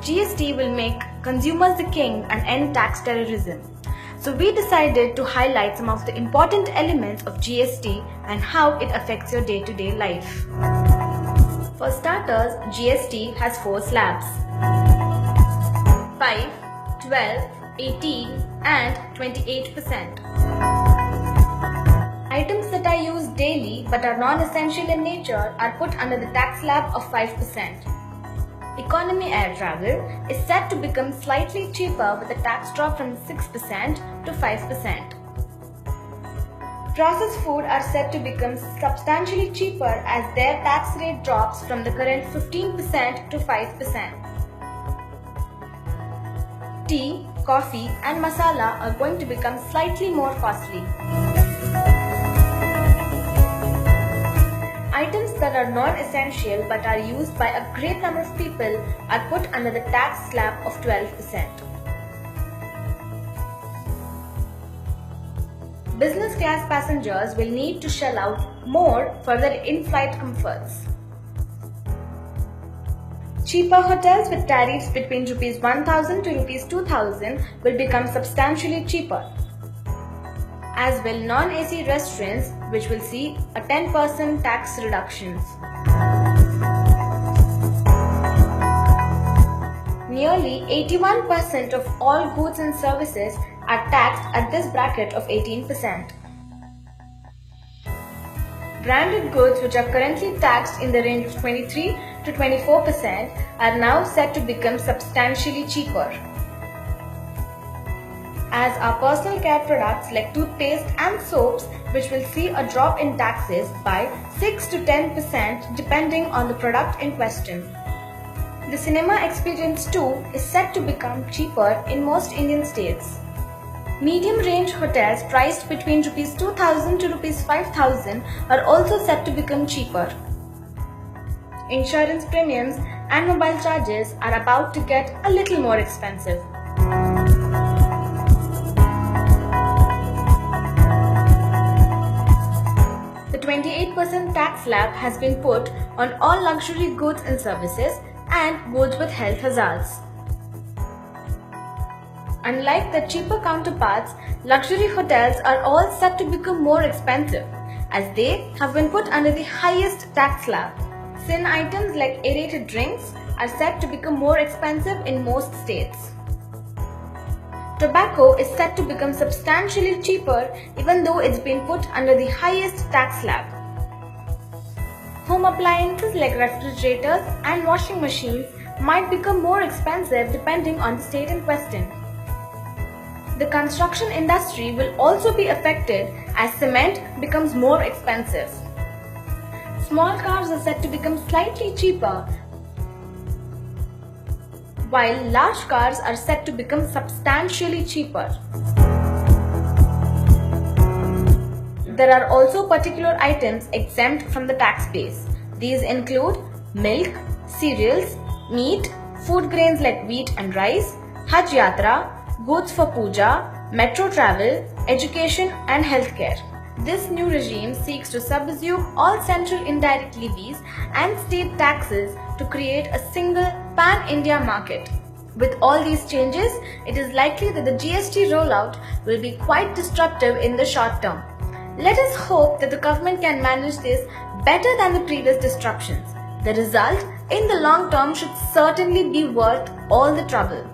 GST will make consumers the king and end tax terrorism. So we decided to highlight some of the important elements of GST and how it affects your day-to-day life. For starters, GST has 4 slabs: 5, 12, 18 and 28%. Items that are used daily but are non-essential in nature are put under the tax slab of 5%. Economy air travel is set to become slightly cheaper with a tax drop from 6% to 5%. Processed food are set to become substantially cheaper as their tax rate drops from the current 15% to 5%. Tea, coffee and masala are going to become slightly more costly. Items that are non-essential but are used by a great number of people are put under the tax slab of 12%. Business class passengers will need to shell out more for their in-flight comforts. Cheaper hotels with tariffs between Rs 1,000 to Rs 2,000 will become substantially cheaper, as will non-AC restaurants, which will see a 10% tax reductions. Nearly 81% of all goods and services are taxed at this bracket of 18%. Branded goods, which are currently taxed in the range of 23 to 24%, are now set to become substantially cheaper, as are personal care products like toothpaste and soaps, which will see a drop in taxes by 6 to 10% depending on the product in question. The cinema experience too is set to become cheaper in most Indian states. Medium-range hotels priced between Rs 2,000 to Rs 5,000 are also set to become cheaper. Insurance premiums and mobile charges are about to get a little more expensive. The 28% tax slab has been put on all luxury goods and services and goods with health hazards. Unlike their cheaper counterparts, luxury hotels are all set to become more expensive, as they have been put under the highest tax slab. Sin items like aerated drinks are set to become more expensive in most states. Tobacco is set to become substantially cheaper even though it's been put under the highest tax slab. Home appliances like refrigerators and washing machines might become more expensive depending on the state in question. The construction industry will also be affected as cement becomes more expensive. Small cars are set to become slightly cheaper, while large cars are set to become substantially cheaper. There are also particular items exempt from the tax base. These include milk, cereals, meat, food grains like wheat and rice, Hajj Yatra, goods for puja, metro travel, education and healthcare. This new regime seeks to subsume all central indirect levies and state taxes to create a single pan-India market. With all these changes, it is likely that the GST rollout will be quite disruptive in the short term. Let us hope that the government can manage this better than the previous disruptions. The result in the long term should certainly be worth all the trouble.